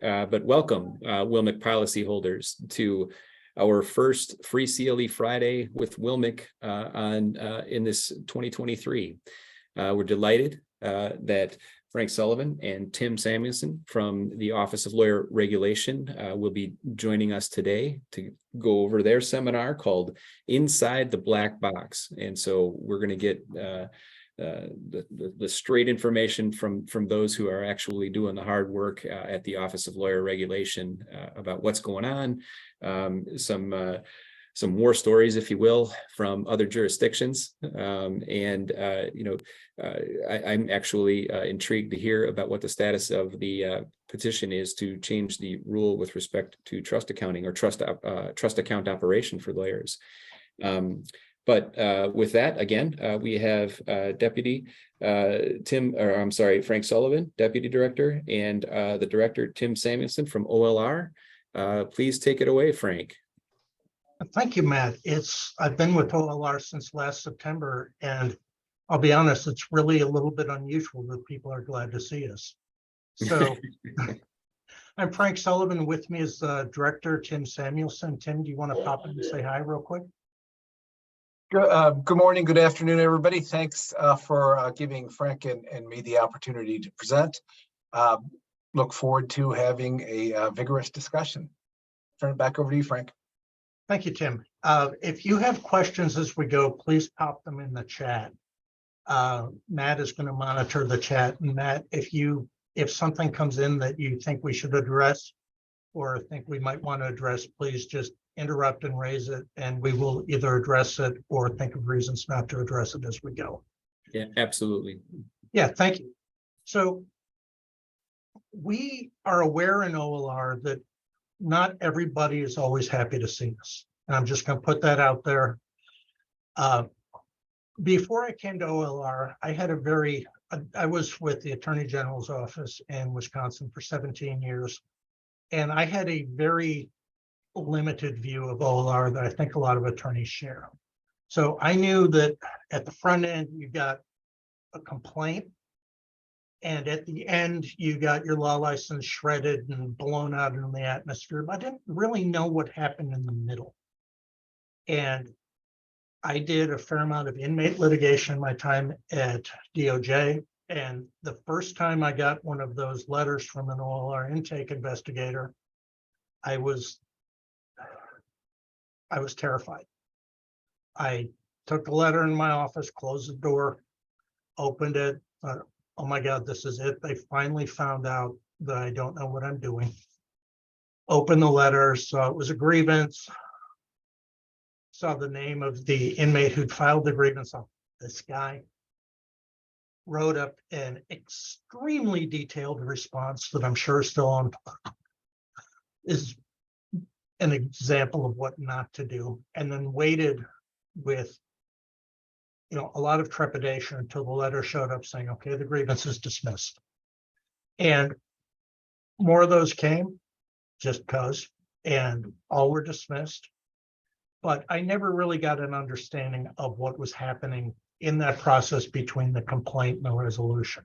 But welcome, WILMIC policyholders, to our first free CLE Friday with WILMIC in this 2023. We're delighted that Frank Sullivan and Tim Samuelson from the Office of Lawyer Regulation will be joining us today to go over their seminar called Inside the Black Box. And so we're going to get the straight information from those who are actually doing the hard work at the Office of Lawyer Regulation about what's going on, some war stories, if you will, from other jurisdictions. I'm actually intrigued to hear about what the status of the petition is to change the rule with respect to trust accounting or trust account operation for lawyers. But with that, again, we have Frank Sullivan, Deputy Director, and the Director, Tim Samuelson from OLR. Please take it away, Frank. Thank you, Matt. I've been with OLR since last September, and I'll be honest, it's really a little bit unusual that people are glad to see us. So I'm Frank Sullivan. With me is the Director, Tim Samuelson. Tim, do you want to pop in and say hi real quick? Good morning, good afternoon, everybody. Thanks for giving Frank and me the opportunity to present. Look forward to having a vigorous discussion. Turn it back over to you, Frank. Thank you, Tim. If you have questions as we go, please pop them in the chat. Matt is going to monitor the chat. And Matt, if something comes in that you think we should address or think we might want to address, please just interrupt and raise it, and we will either address it or think of reasons not to address it as we go. Yeah, absolutely. Yeah, thank you. So we are aware in OLR that not everybody is always happy to see us. And I'm just going to put that out there. Before I came to OLR, I was with the Attorney General's office in Wisconsin for 17 years. And I had a very limited view of OLR that I think a lot of attorneys share. So I knew that at the front end, you got a complaint, and at the end, you got your law license shredded and blown out in the atmosphere, but I didn't really know what happened in the middle. And I did a fair amount of inmate litigation in my time at DOJ. And the first time I got one of those letters from an OLR intake investigator, I was terrified. I took the letter in my office, closed the door, opened it, thought, oh my God, this is it. They finally found out that I don't know what I'm doing. Opened the letter, saw it was a grievance, saw the name of the inmate who'd filed the grievance. Oh, this guy. Wrote up an extremely detailed response that I'm sure is still on, is an example of what not to do, and then waited with a lot of trepidation until the letter showed up saying, okay, the grievance is dismissed. And more of those came just because, and all were dismissed. But I never really got an understanding of what was happening in that process between the complaint and the resolution.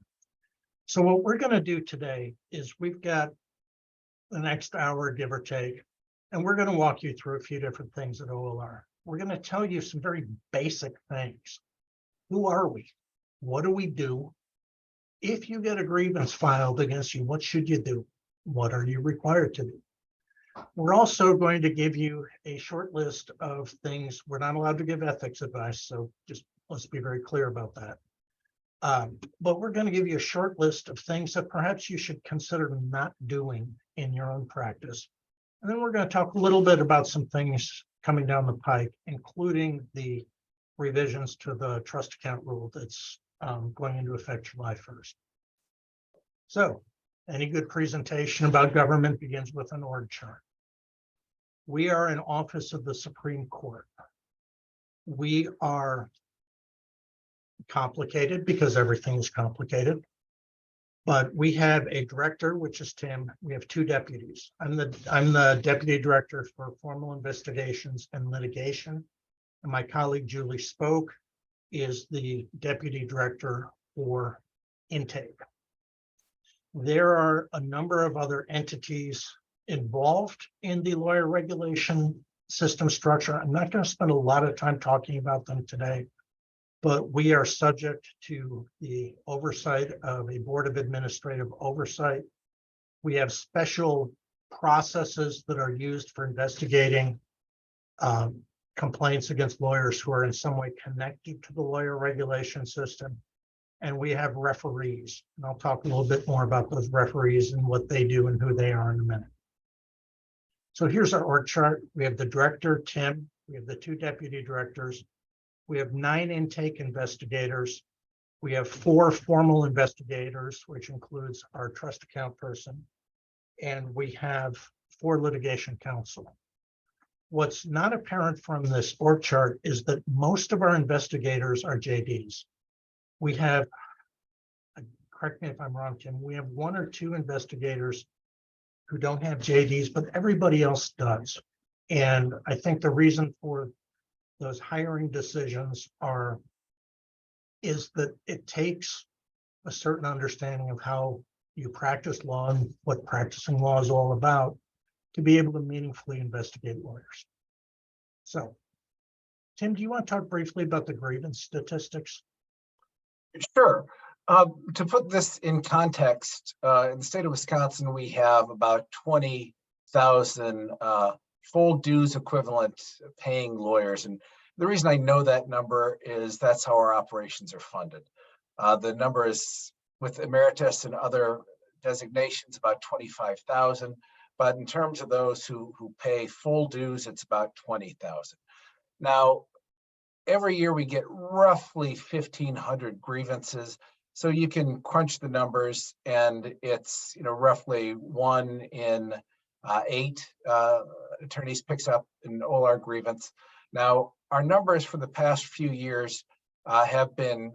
So what we're going to do today is we've got the next hour, give or take, and we're going to walk you through a few different things at OLR. We're going to tell you some very basic things. Who are we? What do we do? If you get a grievance filed against you, what should you do? What are you required to do? We're also going to give you a short list of things. We're not allowed to give ethics advice, so just let's be very clear about that. But we're going to give you a short list of things that perhaps you should consider not doing in your own practice. And then we're going to talk a little bit about some things coming down the pike, including the revisions to the trust account rule that's going into effect July 1st. So, any good presentation about government begins with an org chart. We are an office of the Supreme Court. We are complicated because everything is complicated. But we have a director, which is Tim. We have two deputies. I'm the deputy director for formal investigations and litigation. And my colleague Julie Spoke is the deputy director for intake. There are a number of other entities involved in the lawyer regulation system structure. I'm not going to spend a lot of time talking about them today, but we are subject to the oversight of a Board of Administrative Oversight. We have special processes that are used for investigating complaints against lawyers who are in some way connected to the lawyer regulation system. And we have referees, and I'll talk a little bit more about those referees and what they do and who they are in a minute. So here's our org chart. We have the director, Tim. We have the 2 deputy directors. We have 9 intake investigators. We have 4 formal investigators, which includes our trust account person. And we have 4 litigation counsel. What's not apparent from this org chart is that most of our investigators are JDs. We have, correct me if I'm wrong, Tim, we have 1 or 2 investigators who don't have JDs, but everybody else does. And I think the reason for those hiring decisions is that it takes a certain understanding of how you practice law and what practicing law is all about to be able to meaningfully investigate lawyers. So, Tim, do you want to talk briefly about the grievance statistics? Sure. To put this in context, in the state of Wisconsin, we have about 20,000 full dues equivalent paying lawyers. And the reason I know that number is that's how our operations are funded. The number is, with emeritus and other designations, about 25,000. But in terms of those who pay full dues, it's about 20,000. Now, every year we get roughly 1,500 grievances. So you can crunch the numbers, and it's roughly 1 in 8 attorneys picks up an OLR grievance. Now, our numbers for the past few years have been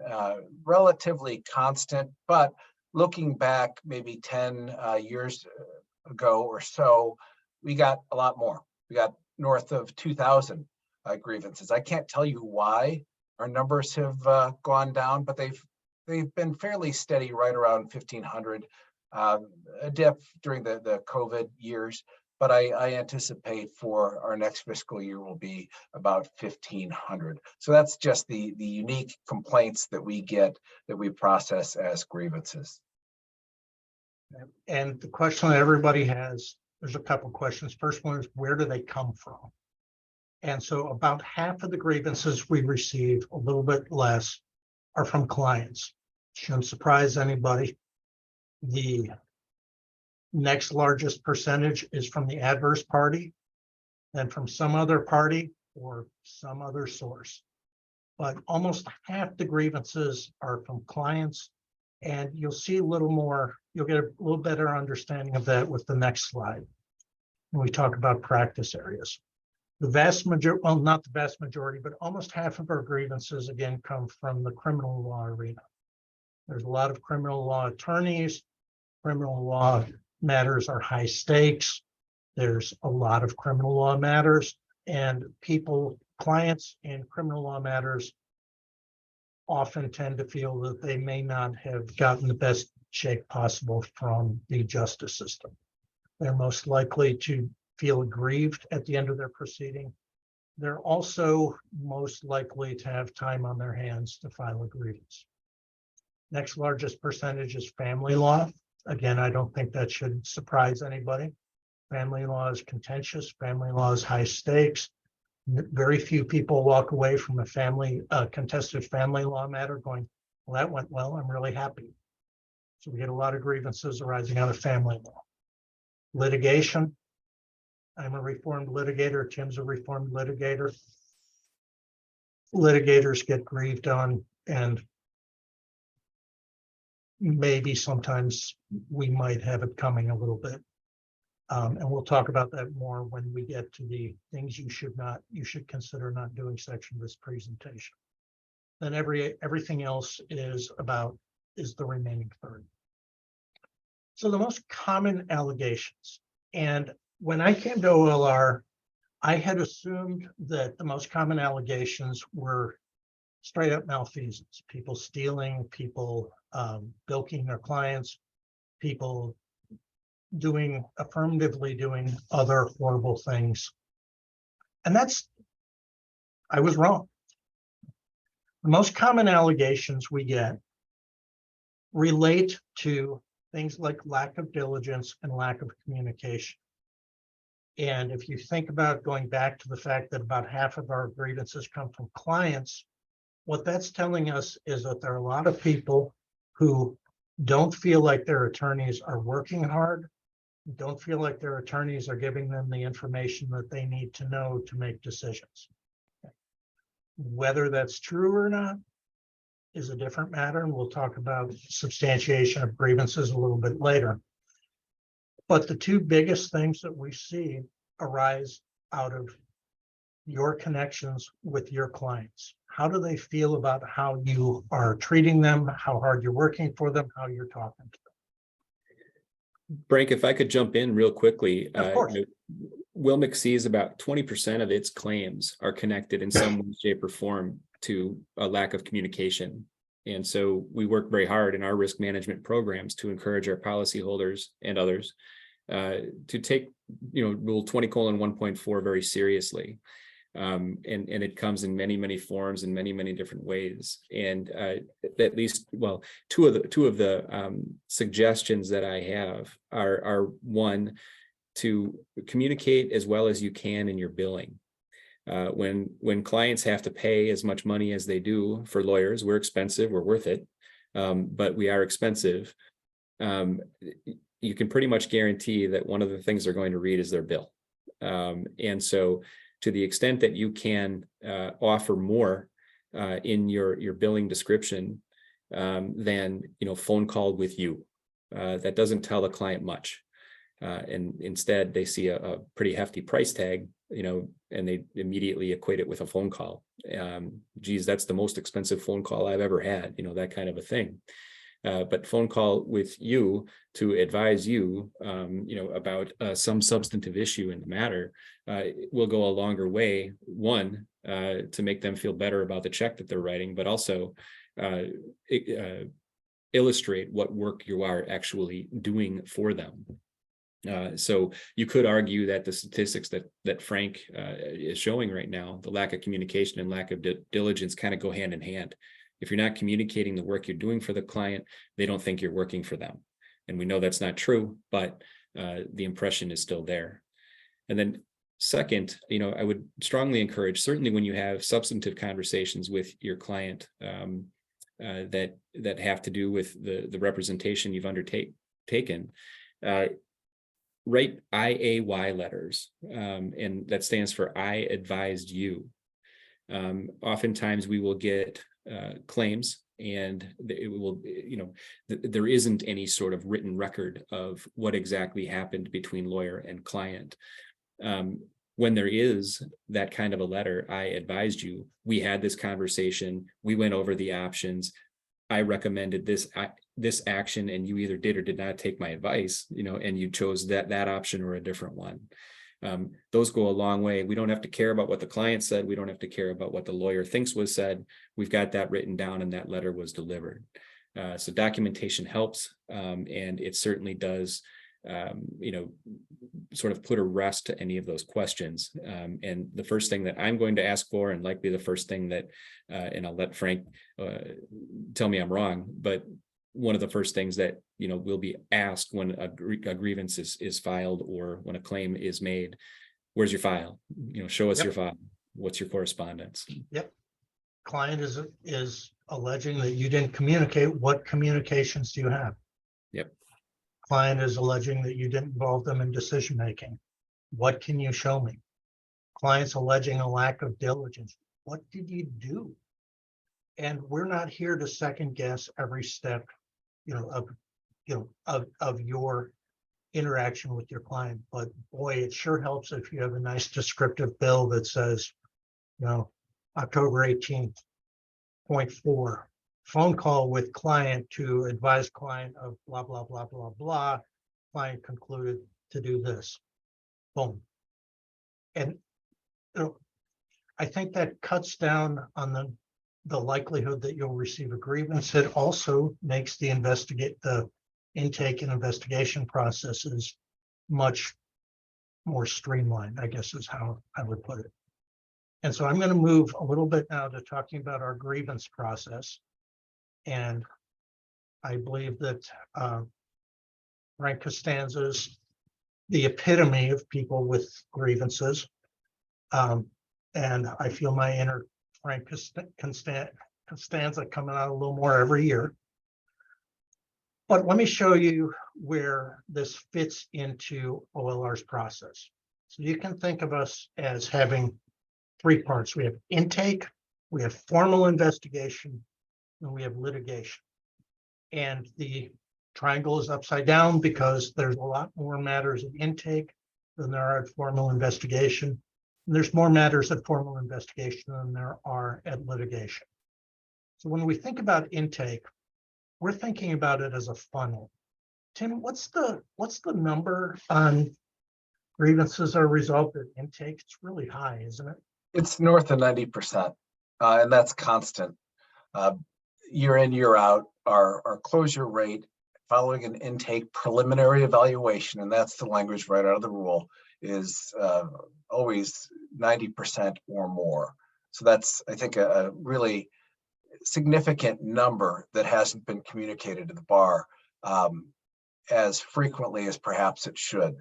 relatively constant, but looking back maybe 10 years ago or so, we got a lot more. We got north of 2,000 grievances. I can't tell you why our numbers have gone down, but they've been fairly steady, right around 1,500. A dip during the COVID years, but I anticipate for our next fiscal year will be about 1,500. So that's just the unique complaints that we get that we process as grievances. And the question that everybody has, there's a couple of questions. First one is, where do they come from? And so about half of the grievances we receive, a little bit less, are from clients. Shouldn't surprise anybody. The next largest percentage is from the adverse party, then from some other party or some other source. But almost half the grievances are from clients, and you'll see a little more, you'll get a little better understanding of that with the next slide when we talk about practice areas. The vast majority, well, not the vast majority, but almost half of our grievances again come from the criminal law arena. There's a lot of criminal law attorneys. Criminal law matters are high stakes. There's a lot of criminal law matters, and clients in criminal law matters often tend to feel that they may not have gotten the best shake possible from the justice system. They're most likely to feel aggrieved at the end of their proceeding. They're also most likely to have time on their hands to file a grievance. Next largest percentage is family law. Again, I don't think that should surprise anybody. Family law is contentious. Family law is high stakes. Very few people walk away from a contested family law matter going, well, that went well, I'm really happy. So we get a lot of grievances arising out of family law. Litigation. I'm a reformed litigator. Tim's a reformed litigator. Litigators get grieved on, and maybe sometimes we might have it coming a little bit. And we'll talk about that more when we get to the things you should consider not doing section of this presentation. Then everything else is the remaining third. So the most common allegations, and when I came to OLR, I had assumed that the most common allegations were straight up malfeasance, people stealing, people bilking their clients. people affirmatively doing other horrible things. And I was wrong. The most common allegations we get relate to things like lack of diligence and lack of communication. And if you think about going back to the fact that about half of our grievances come from clients, what that's telling us is that there are a lot of people who don't feel like their attorneys are working hard, don't feel like their attorneys are giving them the information that they need to know to make decisions. Whether that's true or not is a different matter, and we'll talk about substantiation of grievances a little bit later. But the two biggest things that we see arise out of your connections with your clients. How do they feel about how you are treating them, how hard you're working for them, how you're talking to them? Frank, if I could jump in real quickly. Of course. WILMIC sees about 20% of its claims are connected in some way, shape, or form to a lack of communication. And so we work very hard in our risk management programs to encourage our policyholders and others to take, Rule 20:1.4 very seriously. And it comes in many, many forms and many, many different ways. And at least, well, two of the suggestions that I have are one, to communicate as well as you can in your billing. When clients have to pay as much money as they do for lawyers, we're expensive, we're worth it, but we are expensive. You can pretty much guarantee that one of the things they're going to read is their bill. And so to the extent that you can offer more in your billing description than phone call with you, that doesn't tell the client much. And instead they see a pretty hefty price tag, and they immediately equate it with a phone call. Geez, that's the most expensive phone call I've ever had, that kind of a thing. But phone call with you to advise you, about some substantive issue in the matter will go a longer way, one, to make them feel better about the check that they're writing, but also illustrate what work you are actually doing for them. So you could argue that the statistics that Frank is showing right now, the lack of communication and lack of diligence kind of go hand in hand. If you're not communicating the work you're doing for the client, they don't think you're working for them. And we know that's not true, but the impression is still there. And then second, I would strongly encourage, certainly when you have substantive conversations with your client that have to do with the representation you've undertaken, write IAY letters, and that stands for I advised you. Oftentimes we will get claims, and it will, there isn't any sort of written record of what exactly happened between lawyer and client. When there is that kind of a letter, I advised you, we had this conversation, we went over the options, I recommended this action, and you either did or did not take my advice, and you chose that option or a different one. Those go a long way. We don't have to care about what the client said. We don't have to care about what the lawyer thinks was said. We've got that written down, and that letter was delivered. So documentation helps, and it certainly does, sort of put a rest to any of those questions. And the first thing that I'm going to ask for, and likely the first thing that, and I'll let Frank tell me I'm wrong, but one of the first things that will be asked when a grievance is filed or when a claim is made, where's your file? Show us your file. What's your correspondence? Yep. Client is alleging that you didn't communicate. What communications do you have? Yep. Client is alleging that you didn't involve them in decision making. What can you show me? Client's alleging a lack of diligence. What did you do? And we're not here to second guess every step of your interaction with your client, but boy, it sure helps if you have a nice descriptive bill that says, October 18th, 0.4, phone call with client to advise client of blah, blah, blah, blah, blah. Client concluded to do this. Boom. And I think that cuts down on the likelihood that you'll receive a grievance. It also makes the intake and investigation processes much more streamlined, I guess is how I would put it. And so I'm going to move a little bit now to talking about our grievance process. And I believe that Frank Costanza's the epitome of people with grievances. And I feel my inner Frank Costanza coming out a little more every year. But let me show you where this fits into OLR's process. So you can think of us as having three parts. We have intake, we have formal investigation, and we have litigation. And the triangle is upside down because there's a lot more matters at intake than there are at formal investigation. And there's more matters at formal investigation than there are at litigation. So when we think about intake, we're thinking about it as a funnel. Tim, what's the number on grievances are resolved at intake? It's really high, isn't it? It's north of 90%, and that's constant. Year in, year out, our closure rate following an intake preliminary evaluation, and that's the language right out of the rule, is always 90% or more. So that's, I think, a really significant number that hasn't been communicated to the bar as frequently as perhaps it should.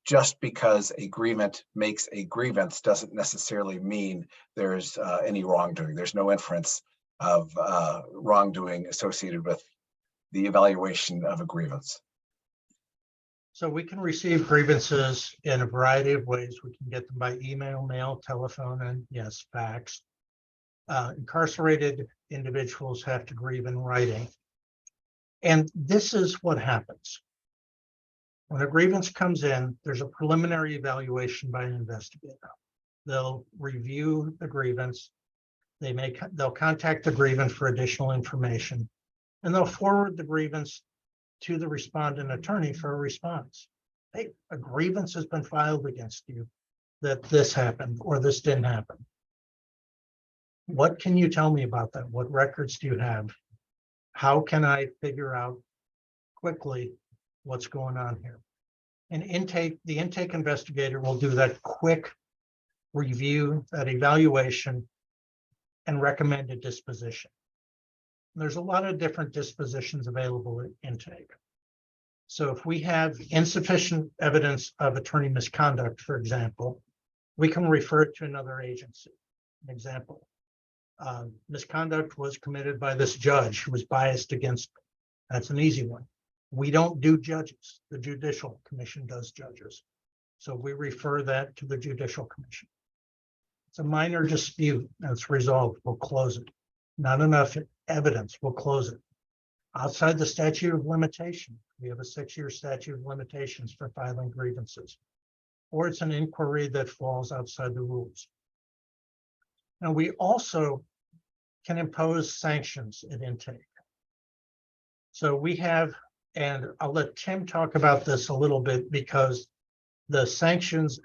Just because a grievance makes a grievance doesn't necessarily mean there's any wrongdoing. There's no inference of wrongdoing associated with the evaluation of a grievance. So we can receive grievances in a variety of ways. We can get them by email, mail, telephone, and yes, fax. Incarcerated individuals have to grieve in writing. And this is what happens. When a grievance comes in, there's a preliminary evaluation by an investigator. They'll review the grievance. They'll contact the grievant for additional information, and they'll forward the grievance to the respondent attorney for a response. Hey, a grievance has been filed against you that this happened or this didn't happen. What can you tell me about that? What records do you have? How can I figure out quickly what's going on here? And the intake investigator will do that quick review, that evaluation, and recommend a disposition. There's a lot of different dispositions available at intake. So if we have insufficient evidence of attorney misconduct, for example, we can refer it to another agency. An example, misconduct was committed by this judge who was biased against me. That's an easy one. We don't do judges. The Judicial Commission does judges. So we refer that to the Judicial Commission. It's a minor dispute that's resolved. We'll close it. Not enough evidence, we'll close it. Outside the statute of limitation, we have a 6-year statute of limitations for filing grievances, or it's an inquiry that falls outside the rules. Now, we also can impose sanctions at intake. So we have, and I'll let Tim talk about this a little bit, because the sanctions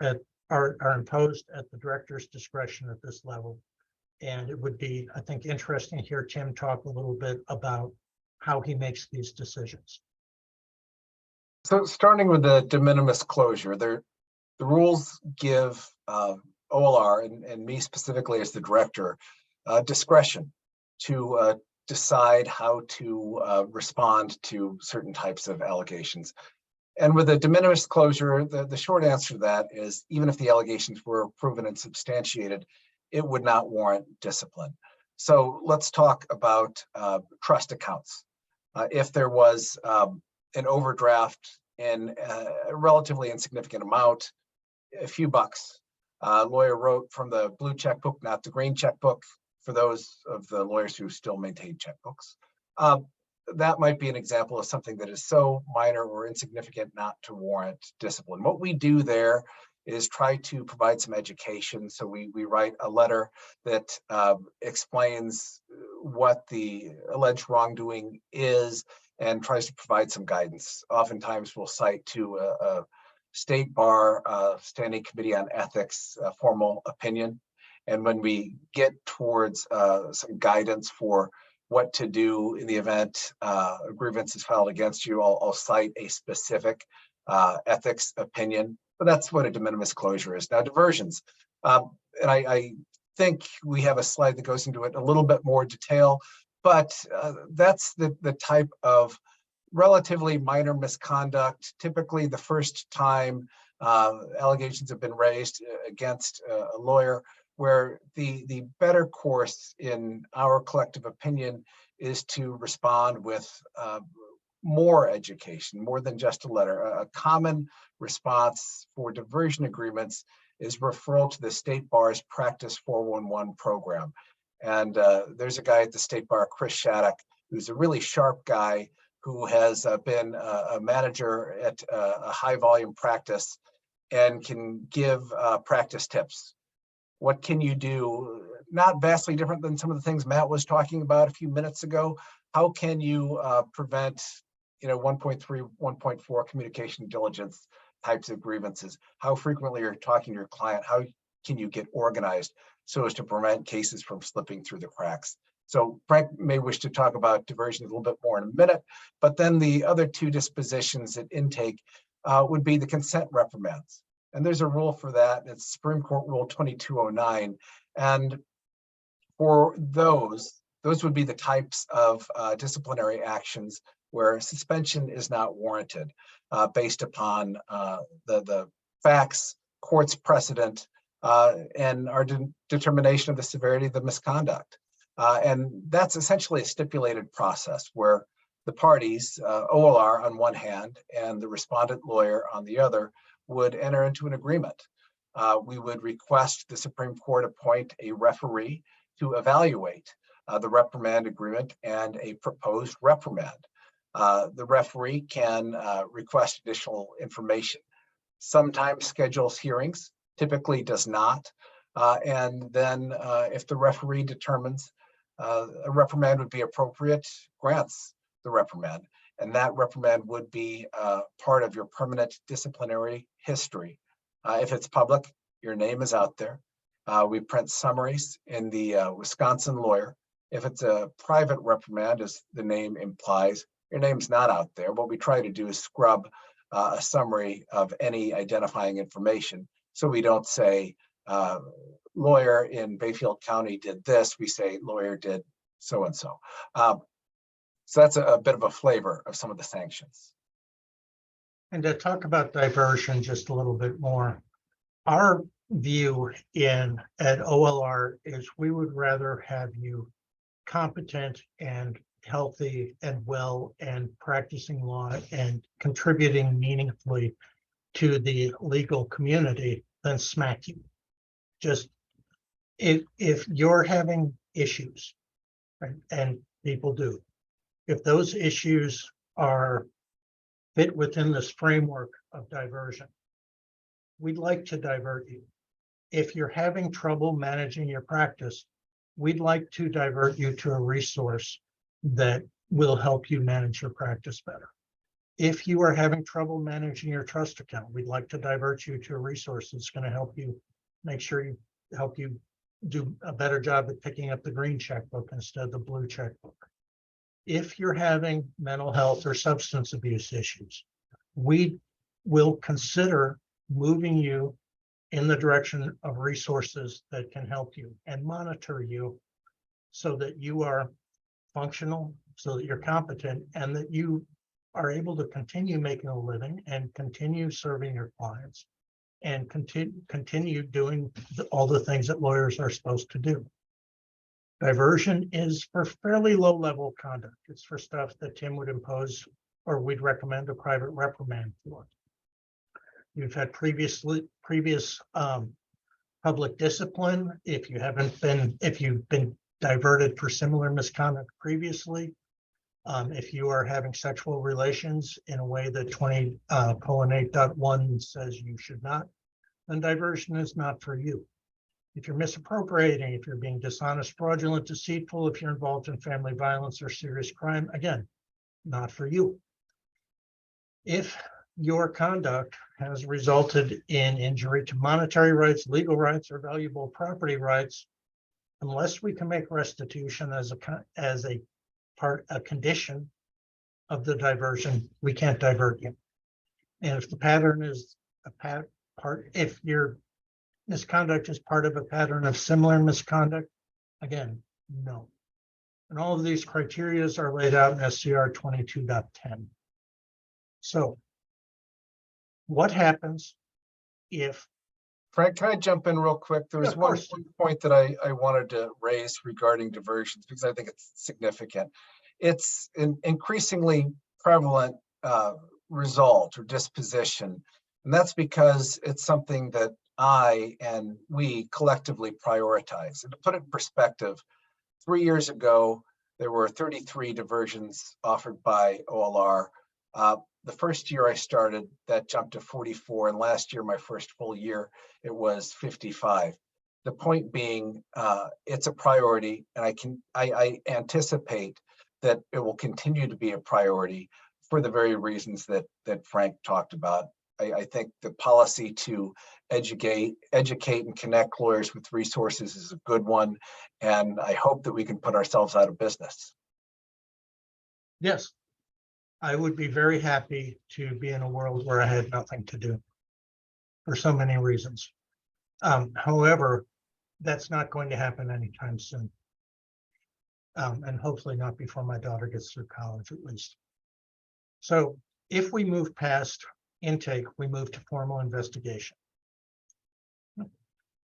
are imposed at the director's discretion at this level. And it would be, I think, interesting to hear Tim talk a little bit about how he makes these decisions. So starting with the de minimis closure, the rules give OLR and me specifically as the director discretion to decide how to respond to certain types of allegations. And with a de minimis closure, the short answer to that is, even if the allegations were proven and substantiated, it would not warrant discipline. So let's talk about trust accounts. If there was an overdraft in a relatively insignificant amount, a few bucks, lawyer wrote from the blue checkbook, not the green checkbook, for those of the lawyers who still maintain checkbooks. That might be an example of something that is so minor or insignificant not to warrant discipline. What we do there is try to provide some education. So we write a letter that explains what the alleged wrongdoing is and tries to provide some guidance. Oftentimes we'll cite to a state bar standing committee on ethics formal opinion. And when we get towards some guidance for what to do in the event a grievance is filed against you. I'll cite a specific ethics opinion, but that's what a de minimis closure is. Now, diversions, and I think we have a slide that goes into it a little bit more detail, but that's the type of relatively minor misconduct. Typically, the first time allegations have been raised against a lawyer, where the better course in our collective opinion is to respond with more education, more than just a letter. A common response for diversion agreements is referral to the State Bar's Practice 411 program. And there's a guy at the State Bar, Chris Shattuck, who's a really sharp guy who has been a manager at a high volume practice and can give practice tips. What can you do? Not vastly different than some of the things Matt was talking about a few minutes ago. How can you prevent 1.3, 1.4 communication diligence types of grievances? How frequently you're talking to your client? How can you get organized so as to prevent cases from slipping through the cracks? So Frank may wish to talk about diversion a little bit more in a minute, but then the other two dispositions at intake would be the consent reprimands. And there's a rule for that. It's Supreme Court Rule 2209. And for those would be the types of disciplinary actions where suspension is not warranted based upon the facts, court's precedent, and our determination of the severity of the misconduct. And that's essentially a stipulated process where the parties, OLR on one hand and the respondent lawyer on the other, would enter into an agreement. We would request the Supreme Court appoint a referee to evaluate the reprimand agreement and a proposed reprimand. The referee can request additional information, sometimes schedules hearings, typically does not. And then if the referee determines a reprimand would be appropriate, grants the reprimand. And that reprimand would be part of your permanent disciplinary history. If it's public, your name is out there. We print summaries in the Wisconsin Lawyer. If it's a private reprimand, as the name implies, your name's not out there. What we try to do is scrub a summary of any identifying information. So we don't say lawyer in Bayfield County did this, we say lawyer did so-and-so. So that's a bit of a flavor of some of the sanctions. And to talk about diversion just a little bit more, our view at OLR is we would rather have you competent and healthy and well and practicing law and contributing meaningfully to the legal community than smack you. Just if you're having issues, right, and people do, if those issues are fit within this framework of diversion, we'd like to divert you. If you're having trouble managing your practice, we'd like to divert you to a resource that will help you manage your practice better. If you are having trouble managing your trust account, we'd like to divert you to a resource that's going to help you make sure you do a better job at picking up the green checkbook instead of the blue checkbook. If you're having mental health or substance abuse issues, we will consider moving you in the direction of resources that can help you and monitor you so that you are functional, so that you're competent, and that you are able to continue making a living and continue serving your clients and continue doing all the things that lawyers are supposed to do. Diversion is for fairly low level conduct. It's for stuff that Tim would impose or we'd recommend a private reprimand for. You've had previous public discipline. If you've been diverted for similar misconduct previously, if you are having sexual relations in a way that 20:8.1 says you should not, then diversion is not for you. If you're misappropriating, if you're being dishonest, fraudulent, deceitful, if you're involved in family violence or serious crime, again, not for you. If your conduct has resulted in injury to monetary rights, legal rights, or valuable property rights, unless we can make restitution as a a condition of the diversion, we can't divert you. And if the pattern is if your misconduct is part of a pattern of similar misconduct, again, no. And all of these criteria are laid out in SCR 22.10. So what happens if, Frank, can I jump in real quick? There was of one course. point that I wanted to raise regarding diversions because I think it's significant. It's an increasingly prevalent result or disposition, and that's because it's something that I and we collectively prioritize. And to put it in perspective, 3 years ago, there were 33 diversions offered by OLR. The first year I started, that jumped to 44, and last year, my first full year, it was 55. The point being, it's a priority, and I anticipate that it will continue to be a priority for the very reasons that Frank talked about. I think the policy to educate and connect lawyers with resources is a good one, and I hope that we can put ourselves out of business. yes, I would be very happy to be in a world where I had nothing to do for so many reasons. However, that's not going to happen anytime soon. And hopefully not before my daughter gets through college, at least. So if we move past intake, we move to formal investigation.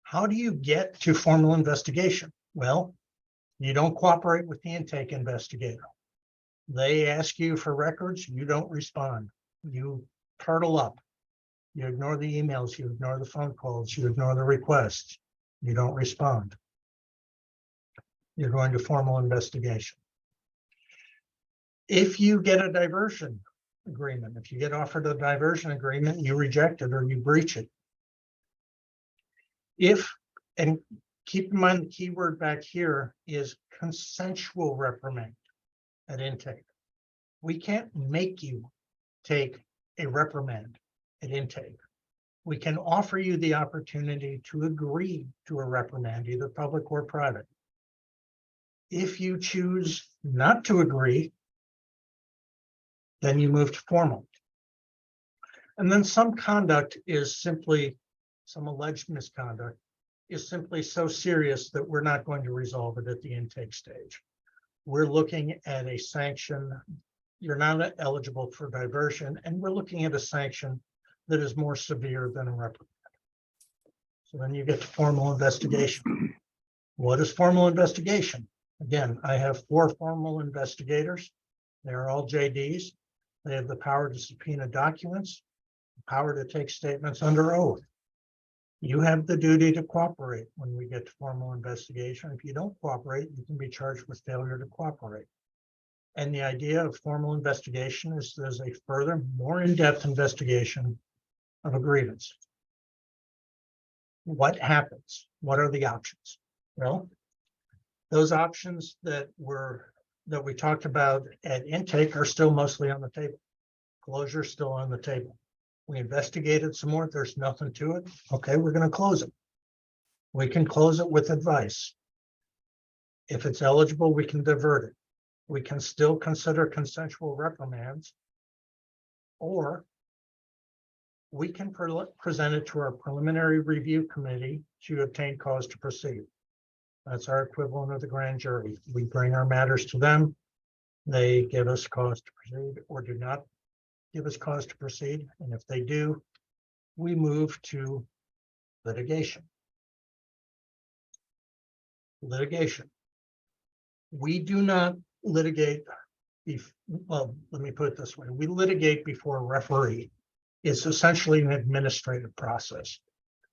How do you get to formal investigation? Well, you don't cooperate with the intake investigator. They ask you for records, you don't respond. You turtle up. You ignore the emails, you ignore the phone calls, you ignore the requests. You don't respond. You're going to formal investigation. If you get a diversion agreement, if you get offered a diversion agreement, you reject it or you breach it. And keep in mind, the key word back here is consensual reprimand at intake. We can't make you take a reprimand at intake. We can offer you the opportunity to agree to a reprimand, either public or private. If you choose not to agree, then you move to formal. And then some conduct is simply, some alleged misconduct is simply so serious that we're not going to resolve it at the intake stage. We're looking at a sanction. You're not eligible for diversion, and we're looking at a sanction that is more severe than a reprimand. So then you get to formal investigation. What is formal investigation? Again, I have 4 formal investigators. They're all JDs. They have the power to subpoena documents, the power to take statements under oath. You have the duty to cooperate when we get to formal investigation. If you don't cooperate, you can be charged with failure to cooperate. And the idea of formal investigation is there's a further, more in-depth investigation of a grievance. What happens? What are the options? Well, those options that we talked about at intake are still mostly on the table. Closure is still on the table. We investigated some more. There's nothing to it. Okay, we're going to close it. We can close it with advice. If it's eligible, we can divert it. We can still consider consensual reprimands, or we can present it to our preliminary review committee to obtain cause to proceed. That's our equivalent of the grand jury. We bring our matters to them. They give us cause to proceed or do not give us cause to proceed. And if they do, we move to litigation. Litigation. We do not litigate. Well, let me put it this way. We litigate before a referee. It's essentially an administrative process.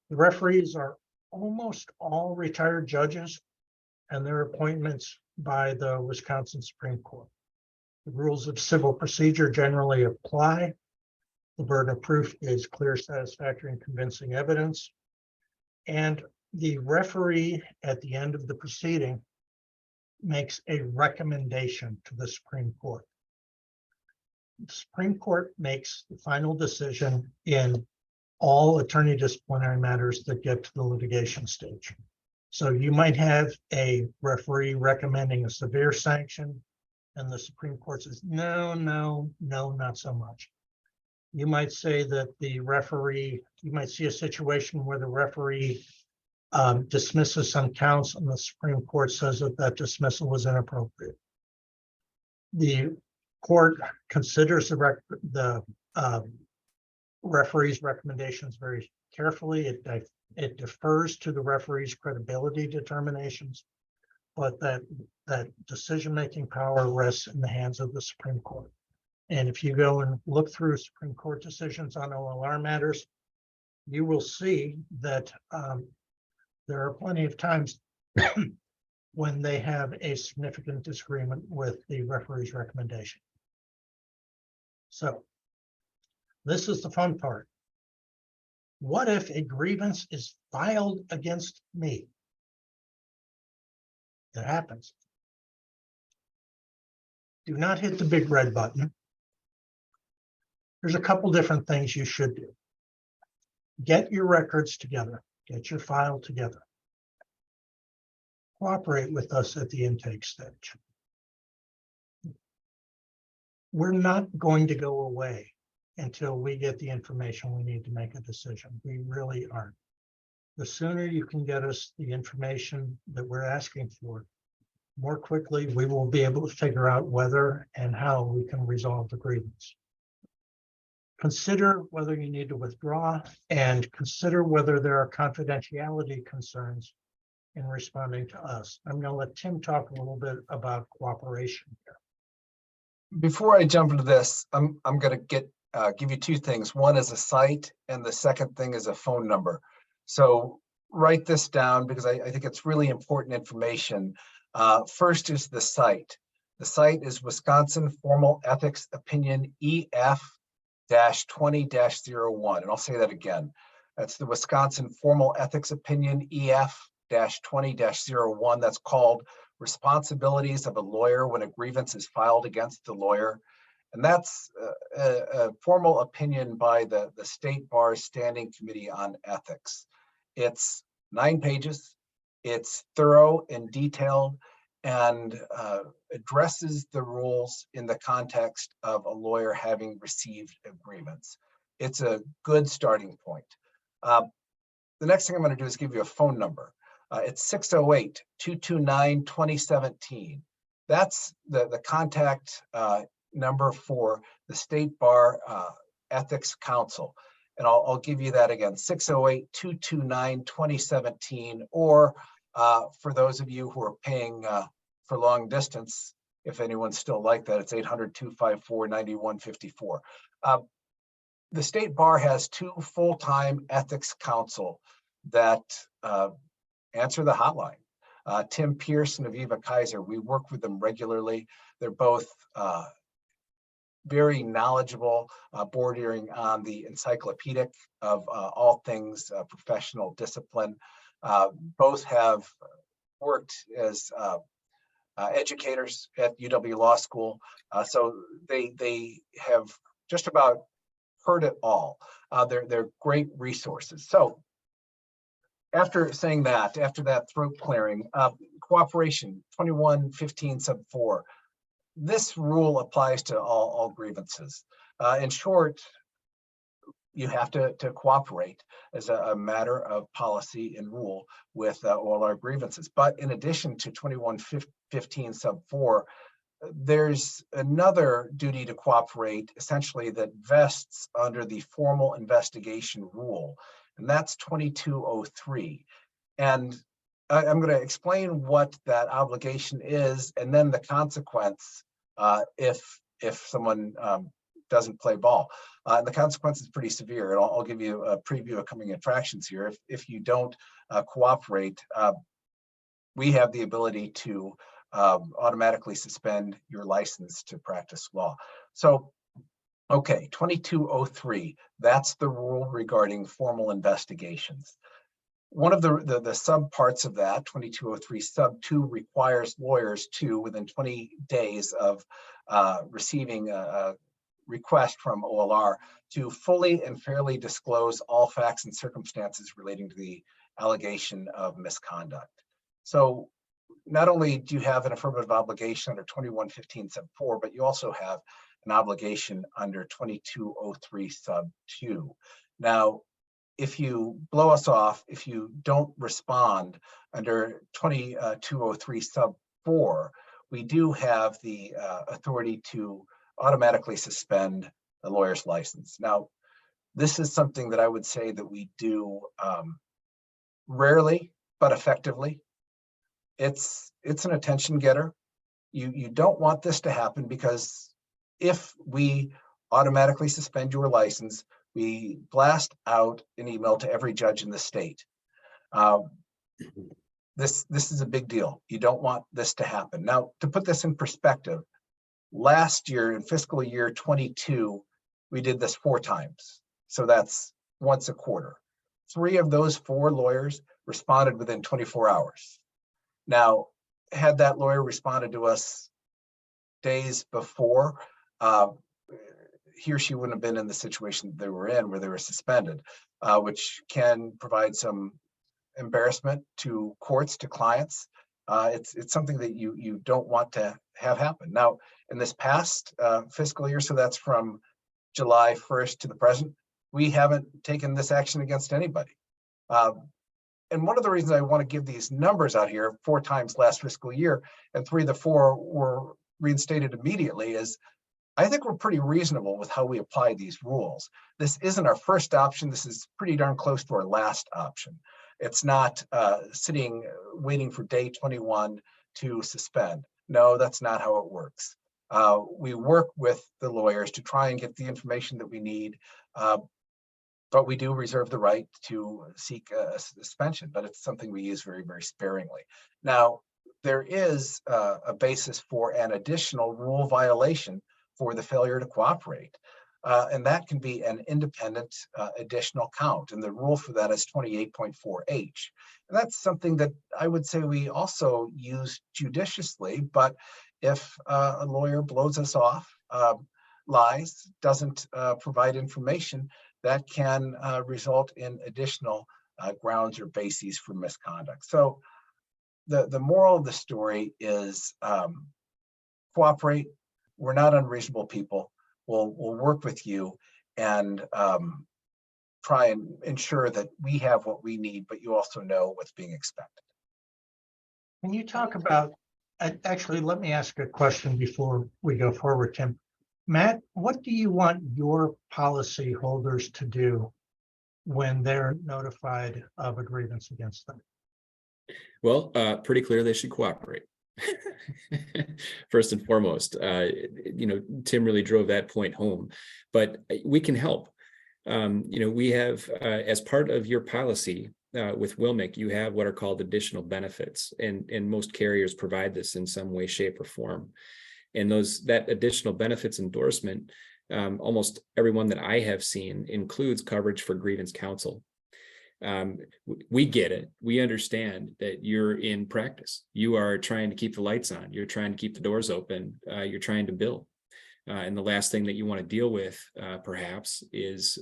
The referees are almost all retired judges, and their appointments by the Wisconsin Supreme Court. The rules of civil procedure generally apply. The burden of proof is clear, satisfactory, and convincing evidence. And the referee at the end of the proceeding makes a recommendation to the Supreme Court. The Supreme Court makes the final decision in all attorney disciplinary matters that get to the litigation stage. So you might have a referee recommending a severe sanction, And the Supreme Court says, no, no, no, not so much. You might say that the referee, you might see a situation where the referee dismisses some counts and the Supreme Court says that that dismissal was inappropriate. The court considers the referee's recommendations very carefully. It defers to the referee's credibility determinations, but that decision-making power rests in the hands of the Supreme Court. And if you go and look through Supreme Court decisions on OLR matters, you will see that there are plenty of times when they have a significant disagreement with the referee's recommendation. So this is the fun part. What if a grievance is filed against me? That happens. Do not hit the big red button. There's a couple different things you should do. Get your records together. Get your file together. Cooperate with us at the intake stage. We're not going to go away until we get the information we need to make a decision. We really aren't. The sooner you can get us the information that we're asking for, more quickly we will be able to figure out whether and how we can resolve the grievance. Consider whether you need to withdraw and consider whether there are confidentiality concerns in responding to us. I'm going to let Tim talk a little bit about cooperation here. Before I jump into this, I'm going to give you two things. One is a site, and the second thing is a phone number. So write this down because I think it's really important information. First is the site. The site is Wisconsin Formal Ethics Opinion EF-20-01. And I'll say that again. That's the Wisconsin Formal Ethics Opinion EF-20-01. That's called Responsibilities of a Lawyer When a Grievance is Filed Against the Lawyer. And that's a formal opinion by the State Bar's Standing Committee on Ethics. It's 9 pages. It's thorough and detailed and addresses the rules in the context of a lawyer having received a grievance. It's a good starting point. The next thing I'm going to do is give you a phone number. It's 608-229-2017. That's the contact number for the State Bar Ethics Council. And I'll give you that again, 608-229-2017, or for those of you who are paying for long distance, if anyone's still like that, it's 800-254-9154. The State Bar has 2 full-time ethics counsel that answer the hotline. Tim Pierce and Aviva Kaiser, we work with them regularly. They're both very knowledgeable, bordering on the encyclopedic of all things professional discipline. Both have worked as educators at UW Law School, so they have just about heard it all. They're great resources. So after saying that, after that throat clearing, cooperation 2115 sub 4. This rule applies to all grievances. In short, you have to cooperate as a matter of policy and rule with all our grievances. But in addition to 2115 sub 4, there's another duty to cooperate essentially that vests under the formal investigation rule, and that's 2203. And I'm going to explain what that obligation is and then the consequence if someone doesn't play ball. The consequence is pretty severe, and I'll give you a preview of coming attractions here. If you don't cooperate, we have the ability to automatically suspend your license to practice law. So, okay, 2203, that's the rule regarding formal investigations. One of the sub-parts of that, 2203 sub 2, requires lawyers to, within 20 days of receiving a request from OLR, to fully and fairly disclose all facts and circumstances relating to the allegation of misconduct. So not only do you have an affirmative obligation under 2115 sub 4, but you also have an obligation under 2203 sub 2. Now, if you blow us off, if you don't respond under 2203 sub 4, we do have the authority to automatically suspend the lawyer's license. Now, this is something that I would say that we do rarely, but effectively. It's an attention getter. You don't want this to happen, because if we automatically suspend your license, we blast out an email to every judge in the state. This is a big deal. You don't want this to happen. Now, to put this in perspective, last year in fiscal year 22, we did this 4 times. So that's once a quarter. 3 of those 4 lawyers responded within 24 hours. Now, had that lawyer responded to us days before, he or she wouldn't have been in the situation they were in, where they were suspended, which can provide some embarrassment to courts, to clients. It's something that you don't want to have happen. Now, in this past fiscal year, so that's from July 1st to the present, we haven't taken this action against anybody. And one of the reasons I want to give these numbers out here, 4 times last fiscal year, and 3 of the 4 were reinstated immediately, is I think we're pretty reasonable with how we apply these rules. This isn't our first option. This is pretty darn close to our last option. It's not sitting waiting for day 21 to suspend. No, that's not how it works. We work with the lawyers to try and get the information that we need, but we do reserve the right to seek a suspension, but it's something we use very, very sparingly. Now, there is a basis for an additional rule violation for the failure to cooperate. And that can be an independent additional count. And the rule for that is 28.4H. And that's something that I would say we also use judiciously, but if a lawyer blows us off, lies, doesn't provide information, that can result in additional grounds or bases for misconduct. So the moral of the story is cooperate. We're not unreasonable people. We'll work with you and try and ensure that we have what we need, but you also know what's being expected. Can you talk about, actually, let me ask a question before we go forward, Tim. Matt, what do you want your policy holders to do when they're notified of a grievance against them? Well, pretty clear they should cooperate. First and foremost, Tim really drove that point home, but we can help. We have, as part of your policy with WILMIC, you have what are called additional benefits, and most carriers provide this in some way, shape, or form. And that additional benefits endorsement, almost everyone that I have seen includes coverage for grievance counsel. We get it. We understand that you're in practice. You are trying to keep the lights on. You're trying to keep the doors open. You're trying to bill. And the last thing that you want to deal with, perhaps, is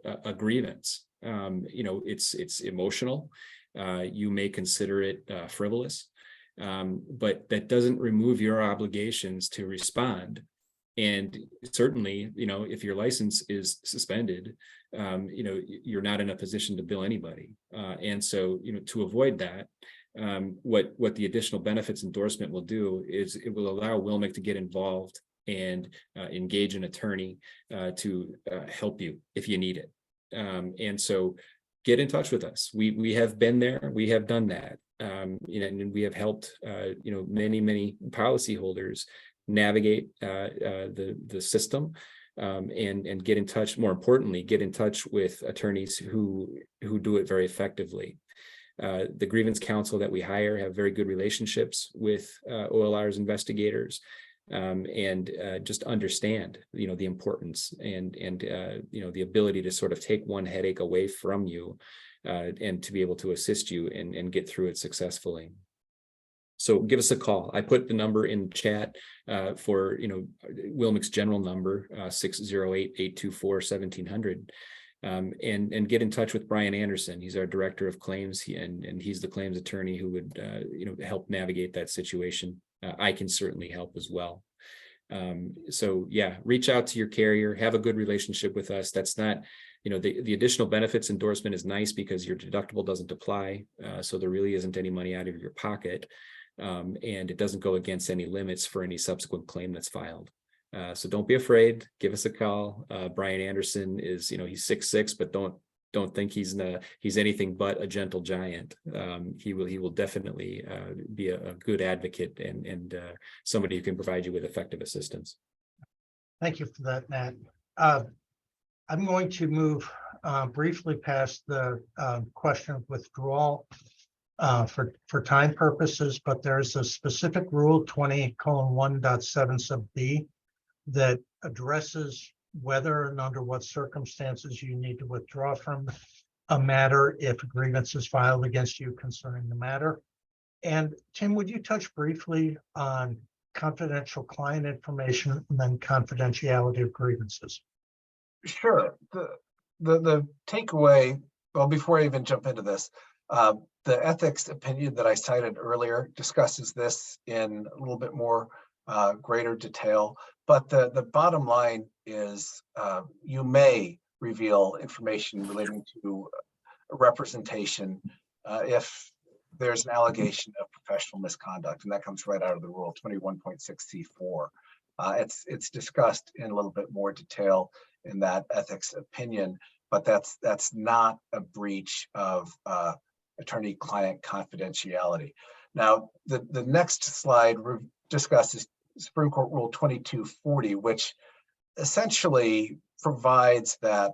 a grievance. It's emotional. You may consider it frivolous, but that doesn't remove your obligations to respond. And certainly, if your license is suspended, you're not in a position to bill anybody. And so, to avoid that, what the additional benefits endorsement will do is it will allow WILMIC to get involved and engage an attorney to help you if you need it. And so get in touch with us. We have been there. We have done that. And we have helped, many policyholders navigate the system and get in touch. More importantly, get in touch with attorneys who do it very effectively. The grievance counsel that we hire have very good relationships with OLR's investigators, and just understand the importance and the ability to sort of take one headache away from you and to be able to assist you and get through it successfully. So give us a call. I put the number in chat for WILMIC's general number, 608-824-1700. And get in touch with Brian Anderson. He's our director of claims, and he's the claims attorney who would help navigate that situation. I can certainly help as well. So yeah, reach out to your carrier, have a good relationship with us. That's not, the additional benefits endorsement is nice because your deductible doesn't apply. So there really isn't any money out of your pocket. And it doesn't go against any limits for any subsequent claim that's filed. So don't be afraid. Give us a call. Brian Anderson is, he's 6'6", but don't think he's anything but a gentle giant. He will definitely be a good advocate and somebody who can provide you with effective assistance. Thank you for that, Matt. I'm going to move briefly past the question of withdrawal for time purposes, but there's a specific rule 20:1.7 sub B that addresses whether and under what circumstances you need to withdraw from a matter if a grievance is filed against you concerning the matter. And Tim, would you touch briefly on confidential client information and then confidentiality of grievances? Sure. The takeaway, well, before I even jump into this, the ethics opinion that I cited earlier discusses this in a little bit more greater detail. But the bottom line is you may reveal information relating to a representation if there's an allegation of professional misconduct, and that comes right out of the rule 21.6C4. It's discussed in a little bit more detail in that ethics opinion, but that's not a breach of attorney-client confidentiality. Now, the next slide discusses Supreme Court Rule 2240, which essentially provides that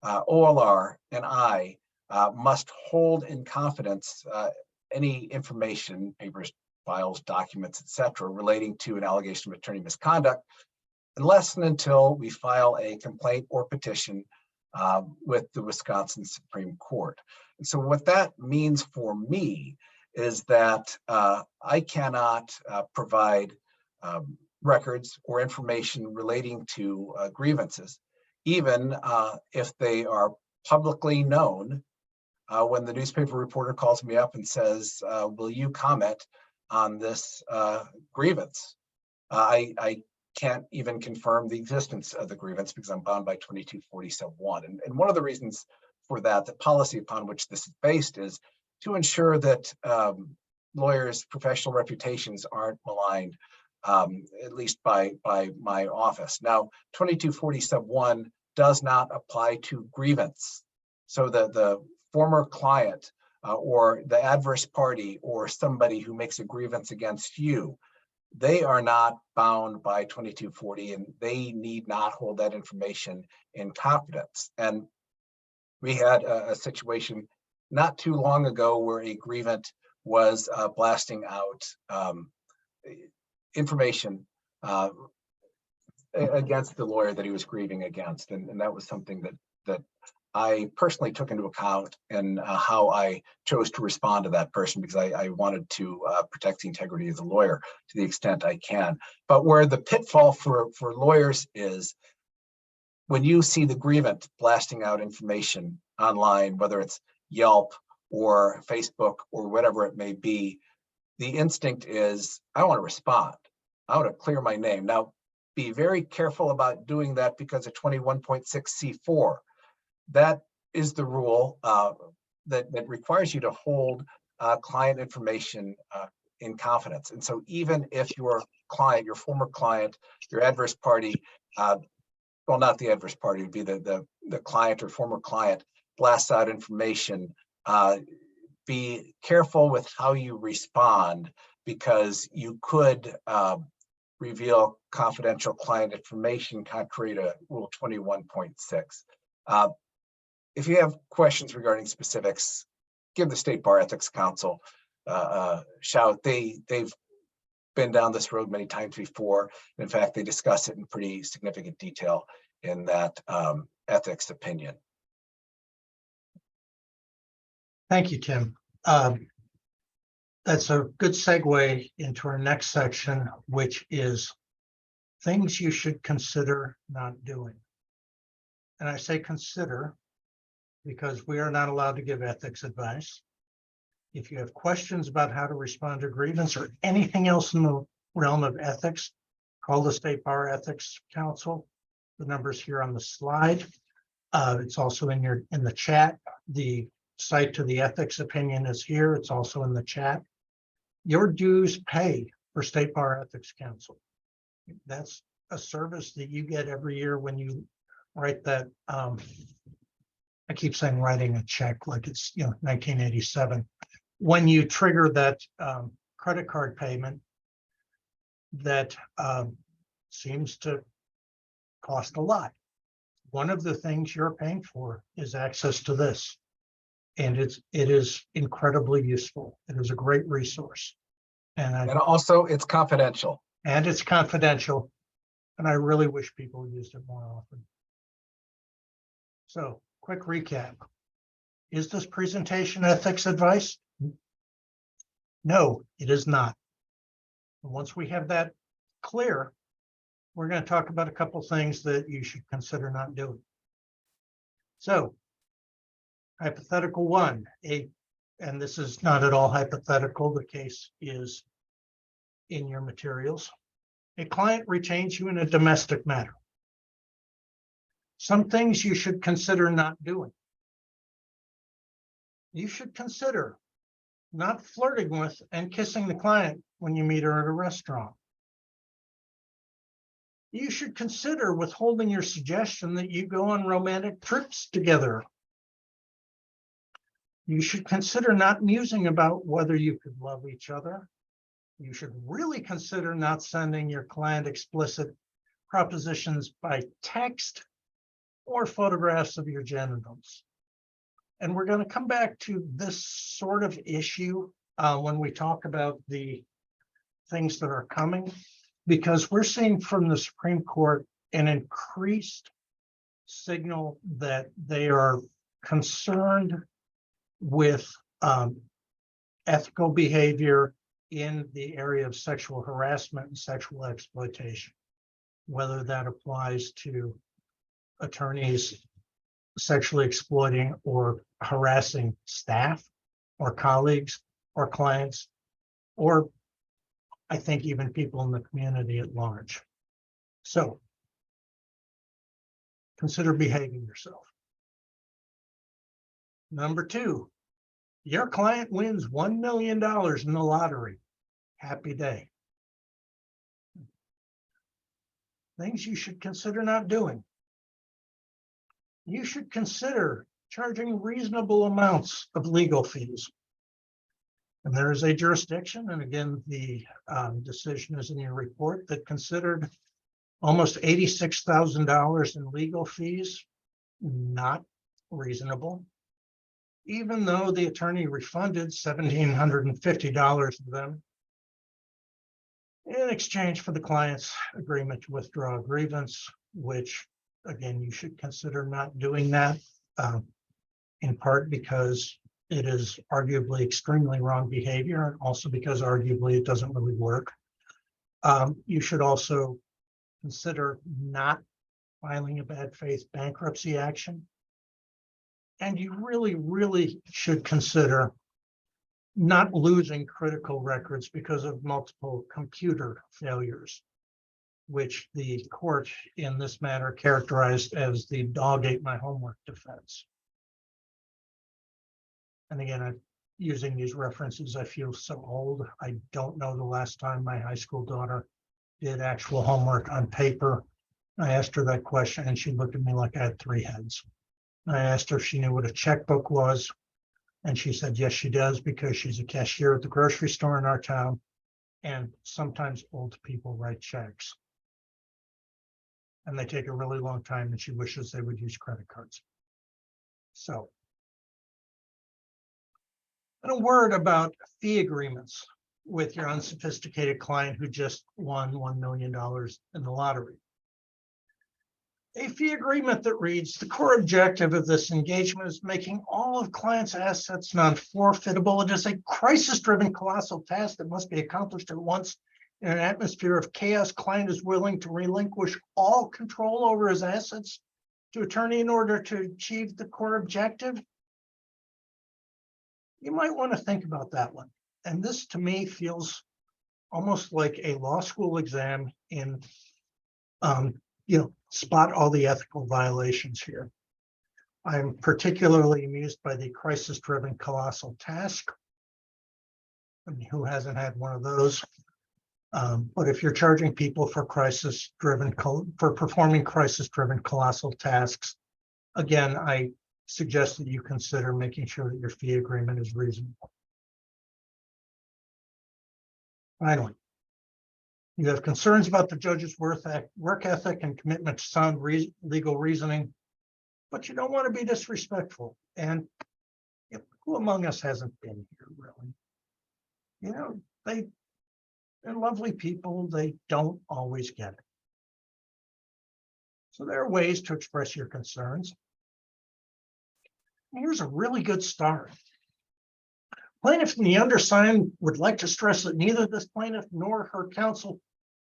OLR and I must hold in confidence any information, papers, files, documents, etc., relating to an allegation of attorney misconduct, unless and until we file a complaint or petition with the Wisconsin Supreme Court. And so what that means for me is that I cannot provide records or information relating to grievances, even if they are publicly known. When the newspaper reporter calls me up and says, will you comment on this grievance? I can't even confirm the existence of the grievance because I'm bound by 2240 sub 1. And one of the reasons for that, the policy upon which this is based, is to ensure that lawyers' professional reputations aren't maligned, at least by my office. Now, 2240 sub 1 does not apply to grievance. So the former client or the adverse party or somebody who makes a grievance against you, they are not bound by 2240 and they need not hold that information in confidence. And we had a situation not too long ago where a grievant was blasting out information against the lawyer that he was grieving against. And that was something that I personally took into account in how I chose to respond to that person, because I wanted to protect the integrity of the lawyer to the extent I can. But where the pitfall for lawyers is, when you see the grievant blasting out information online, whether it's Yelp or Facebook or whatever it may be, the instinct is, I want to respond. I want to clear my name. Now, be very careful about doing that because of 21.6C4. That is the rule that requires you to hold client information in confidence. And so even if your client, your former client, your adverse party, well, not the adverse party, would be the client or former client, blasts out information, be careful with how you respond, because you could reveal confidential client information contrary to Rule 21.6. If you have questions regarding specifics, give the State Bar Ethics Council a shout. They've been down this road many times before. In fact, they discuss it in pretty significant detail in that ethics opinion. Thank you, Tim. That's a good segue into our next section, which is things you should consider not doing. And I say consider because we are not allowed to give ethics advice. If you have questions about how to respond to grievance or anything else in the realm of ethics, call the State Bar Ethics Council. The number's here on the slide. It's also in the chat. The site to the ethics opinion is here. It's also in the chat. Your dues pay for State Bar Ethics Council. That's a service that you get every year when you write that. I keep saying writing a check like it's 1987. When you trigger that credit card payment that seems to cost a lot. One of the things you're paying for is access to this. And it is incredibly useful. It is a great resource. And also it's confidential. And it's confidential. And I really wish people used it more often. So, quick recap. Is this presentation ethics advice? No, it is not. And once we have that clear, we're going to talk about a couple things that you should consider not doing. So, hypothetical one, and this is not at all hypothetical, the case is in your materials. A client retains you in a domestic matter. Some things you should consider not doing. You should consider not flirting with and kissing the client when you meet her at a restaurant. You should consider withholding your suggestion that you go on romantic trips together. You should consider not musing about whether you could love each other. You should really consider not sending your client explicit propositions by text or photographs of your genitals. And we're going to come back to this sort of issue when we talk about the things that are coming, because we're seeing from the Supreme Court an increased signal that they are concerned with ethical behavior in the area of sexual harassment and sexual exploitation, whether that applies to attorneys sexually exploiting or harassing staff or colleagues or clients, or I think even people in the community at large. So consider behaving yourself. Number two, your client wins $1 million in the lottery. Happy day. Things you should consider not doing. You should consider charging reasonable amounts of legal fees. And there is a jurisdiction, and again, the decision is in your report, that considered almost $86,000 in legal fees not reasonable, even though the attorney refunded $1,750 of them in exchange for the client's agreement to withdraw a grievance, which again, you should consider not doing that, in part because it is arguably extremely wrong behavior, and also because arguably it doesn't really work. You should also consider not filing a bad faith bankruptcy action. And you really, really should consider not losing critical records because of multiple computer failures, which the court in this matter characterized as the dog ate my homework defense. And again, using these references, I feel so old. I don't know the last time my high school daughter did actual homework on paper. I asked her that question and she looked at me like I had three heads. I asked her if she knew what a checkbook was. And she said, yes, she does, because she's a cashier at the grocery store in our town. And sometimes old people write checks. And they take a really long time, and she wishes they would use credit cards. So, and a word about fee agreements with your unsophisticated client who just won $1 million in the lottery. A fee agreement that reads, the core objective of this engagement is making all of client's assets non-forfeitable. It is a crisis-driven colossal task that must be accomplished at once. In an atmosphere of chaos, client is willing to relinquish all control over his assets to attorney in order to achieve the core objective? You might want to think about that one. And this to me feels almost like a law school exam in, spot all the ethical violations here. I'm particularly amused by the crisis-driven colossal task. I mean, who hasn't had one of those? But if you're charging people for performing crisis-driven colossal tasks, again, I suggest that you consider making sure that your fee agreement is reasonable. Finally, you have concerns about the judge's work ethic and commitment to sound legal reasoning, but you don't want to be disrespectful. And who among us hasn't been here, really? They're lovely people. They don't always get it. So there are ways to express your concerns. Here's a really good start. Plaintiff and the undersigned would like to stress that neither this plaintiff nor her counsel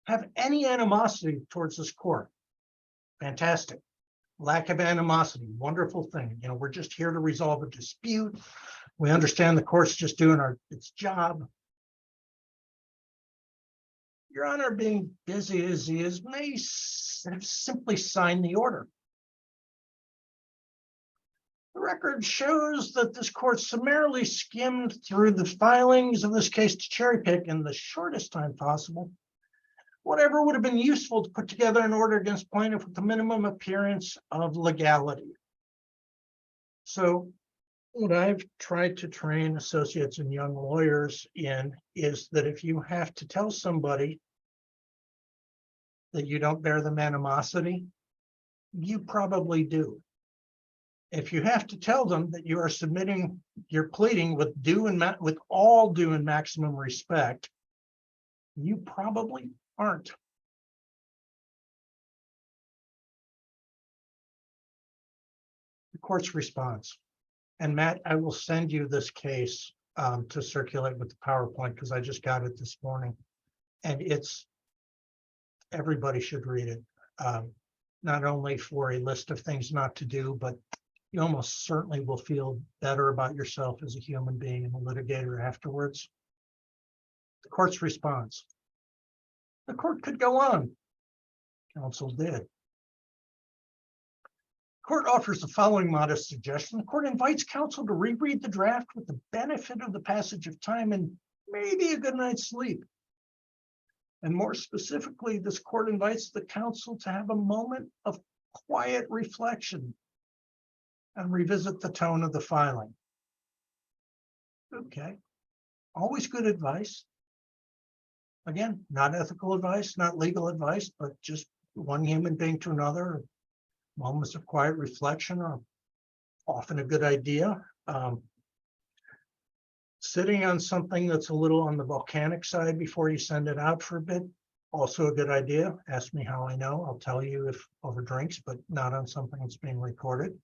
have any animosity towards this court. Fantastic. Lack of animosity, wonderful thing. We're just here to resolve a dispute. We understand the court's just doing its job. Your Honor, being busy as he is, may have simply signed the order. The record shows that this court summarily skimmed through the filings of this case to cherry pick in the shortest time possible whatever would have been useful to put together an order against plaintiff with the minimum appearance of legality. So what I've tried to train associates and young lawyers in is that if you have to tell somebody that you don't bear them animosity, you probably do. If you have to tell them that you are submitting your pleading with all due and maximum respect, you probably aren't. The court's response. And Matt, I will send you this case to circulate with the PowerPoint because I just got it this morning. And everybody should read it. Not only for a list of things not to do, but you almost certainly will feel better about yourself as a human being and a litigator afterwards. The court's response. The court could go on. Counsel did. Court offers the following modest suggestion. The court invites counsel to reread the draft with the benefit of the passage of time and maybe a good night's sleep. And more specifically, this court invites the counsel to have a moment of quiet reflection and revisit the tone of the filing. Okay, always good advice. Again, not ethical advice, not legal advice, but just one human being to another. Moments of quiet reflection are often a good idea. Sitting on something that's a little on the volcanic side before you send it out for a bit, also a good idea. Ask me how I know. I'll tell you if over drinks, but not on something that's being recorded.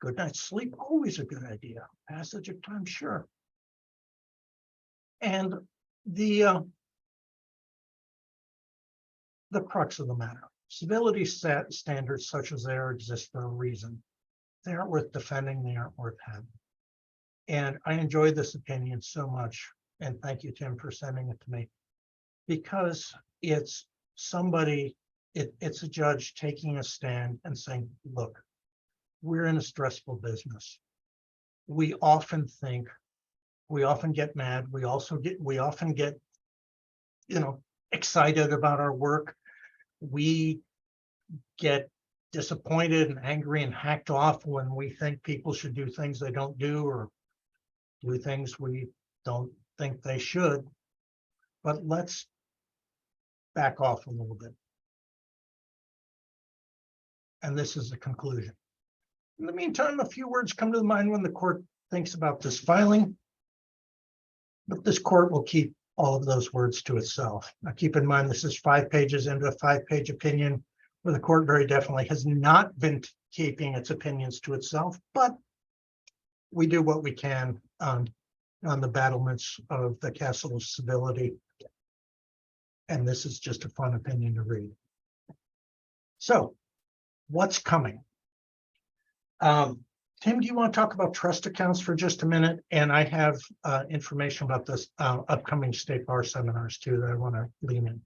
Good night's sleep, always a good idea. Passage of time, sure. And the crux of the matter, civility standards such as they are exist for a reason. They aren't worth defending, they aren't worth having. And I enjoyed this opinion so much, and thank you, Tim, for sending it to me, because it's somebody, it's a judge taking a stand and saying, look, we're in a stressful business. We often get mad. We often get, excited about our work. We get disappointed and angry and hacked off when we think people should do things they don't do or do things we don't think they should. But let's back off a little bit. And this is the conclusion. In the meantime, a few words come to mind when the court thinks about this filing, but this court will keep all of those words to itself. Now, keep in mind, this is 5 pages into a 5-page opinion where the court very definitely has not been keeping its opinions to itself, but we do what we can on the battlements of the castle of civility. And this is just a fun opinion to read. So what's coming? Tim, do you want to talk about trust accounts for just a minute? And I have information about this upcoming state bar seminars too that I want to lean in.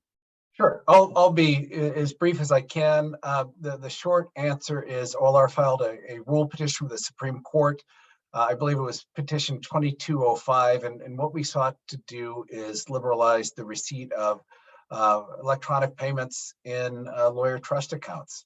Sure, I'll be as brief as I can. The short answer is OLR filed a rule petition with the Supreme Court. I believe it was petition 2205, and what we sought to do is liberalize the receipt of electronic payments in lawyer trust accounts.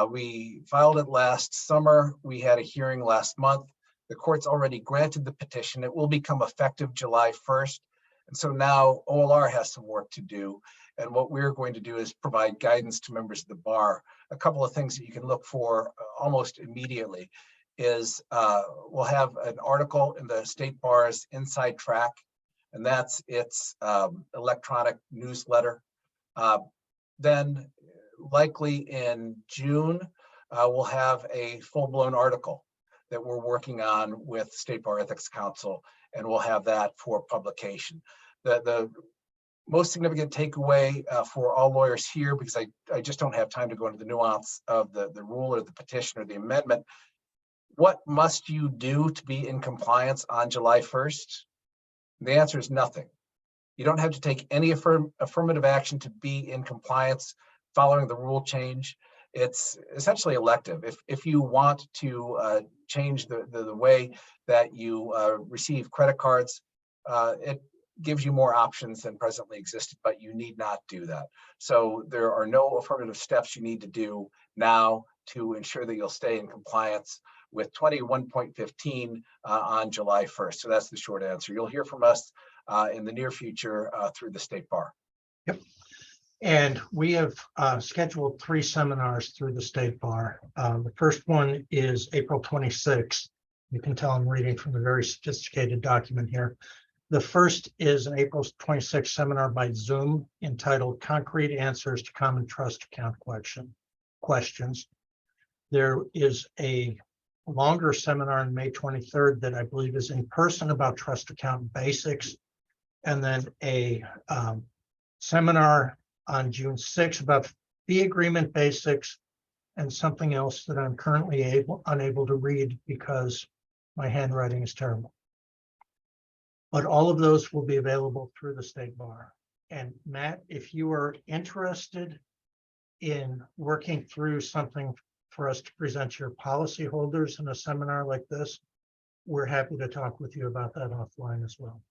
We filed it last summer. We had a hearing last month. The court's already granted the petition. It will become effective July 1st. And so now OLR has some work to do. And what we're going to do is provide guidance to members of the bar. A couple of things that you can look for almost immediately is we'll have an article in the state bar's Inside Track, and that's its electronic newsletter. Then likely in June, we'll have a full-blown article that we're working on with State Bar Ethics Council, and we'll have that for publication. The most significant takeaway for all lawyers here, because I just don't have time to go into the nuance of the rule or the petition or the amendment. What must you do to be in compliance on July 1st? The answer is nothing. You don't have to take any affirmative action to be in compliance following the rule change. It's essentially elective. If you want to change the way that you receive credit cards, it gives you more options than presently existed, but you need not do that. So there are no affirmative steps you need to do now to ensure that you'll stay in compliance with 21.15 on July 1st. So that's the short answer. You'll hear from us in the near future through the State Bar. Yep. And we have scheduled 3 seminars through the State Bar. The first one is April 26th. You can tell I'm reading from a very sophisticated document here. The first is an April 26th seminar by Zoom entitled Concrete Answers to Common Trust Account Questions. There is a longer seminar on May 23rd that I believe is in person about trust account basics. And then a seminar on June 6th about fee agreement basics and something else that I'm currently unable to read because my handwriting is terrible. But all of those will be available through the State Bar. And Matt, if you are interested in working through something for us to present your policyholders in a seminar like this, we're happy to talk with you about that offline as well.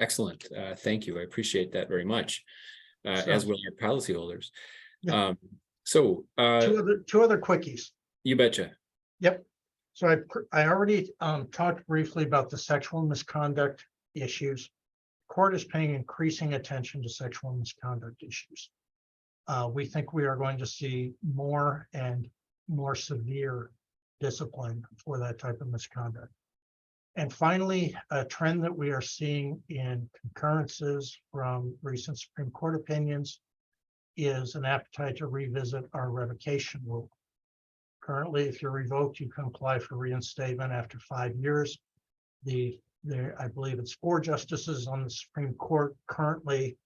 Excellent. Thank you. I appreciate that very much, as will your policyholders. Yeah. Two other quickies. You betcha. Yep. So I already talked briefly about the sexual misconduct issues. Court is paying increasing attention to sexual misconduct issues. We think we are going to see more and more severe discipline for that type of misconduct. And finally, a trend that we are seeing in concurrences from recent Supreme Court opinions is an appetite to revisit our revocation rule. Currently, if you're revoked, you can apply for reinstatement after 5 years. I believe it's 4 justices on the Supreme Court currently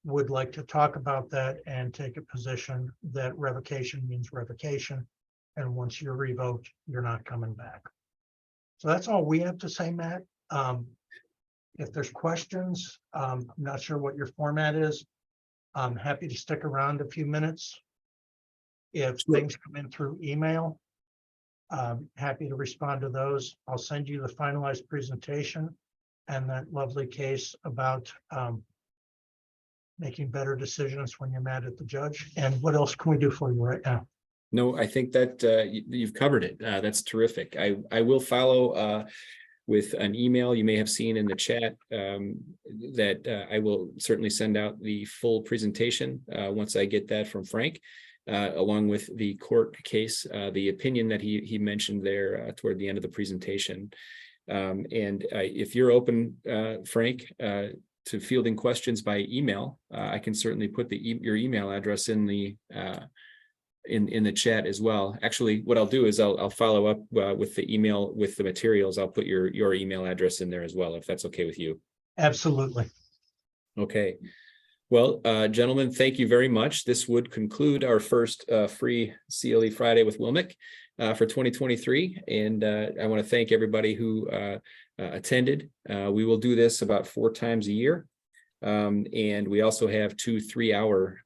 would like to talk about that and take a position that revocation means revocation. And once you're revoked, you're not coming back. So that's all we have to say, Matt. If there's questions, I'm not sure what your format is. I'm happy to stick around a few minutes. If things come in through email, happy to respond to those. I'll send you the finalized presentation and that lovely case about making better decisions when you're mad at the judge. And what else can we do for you right now? No, I think that you've covered it. That's terrific. I will follow with an email you may have seen in the chat that I will certainly send out the full presentation once I get that from Frank, along with the court case, the opinion that he mentioned there toward the end of the presentation. And if you're open, Frank, to fielding questions by email, I can certainly put your email address in the chat as well. Actually, what I'll do is I'll follow up with the email with the materials. I'll put your email address in there as well, if that's okay with you. Absolutely. Okay. Well, gentlemen, thank you very much. This would conclude our first free CLE Friday with WILMIC for 2023. And I want to thank everybody who attended. We will do this about 4 times a year. And we also have 2 3-hour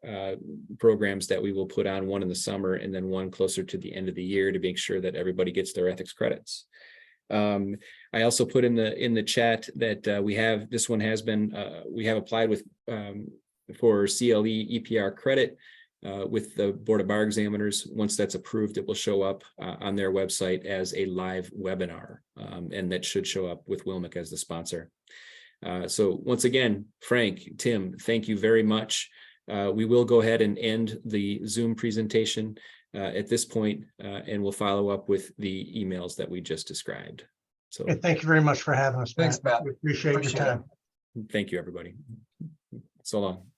programs that we will put on, one in the summer and then one closer to the end of the year to make sure that everybody gets their ethics credits. I also put in the chat that we have, this one has been, we have applied with for CLE EPR credit with the Board of Bar Examiners. Once that's approved, it will show up on their website as a live webinar, and that should show up with WILMIC as the sponsor. So once again, Frank, Tim, thank you very much. We will go ahead and end the Zoom presentation at this point, and we'll follow up with the emails that we just described. So Thank you very much for having us. Thanks, Matt. We appreciate your time. thank you, everybody. So long.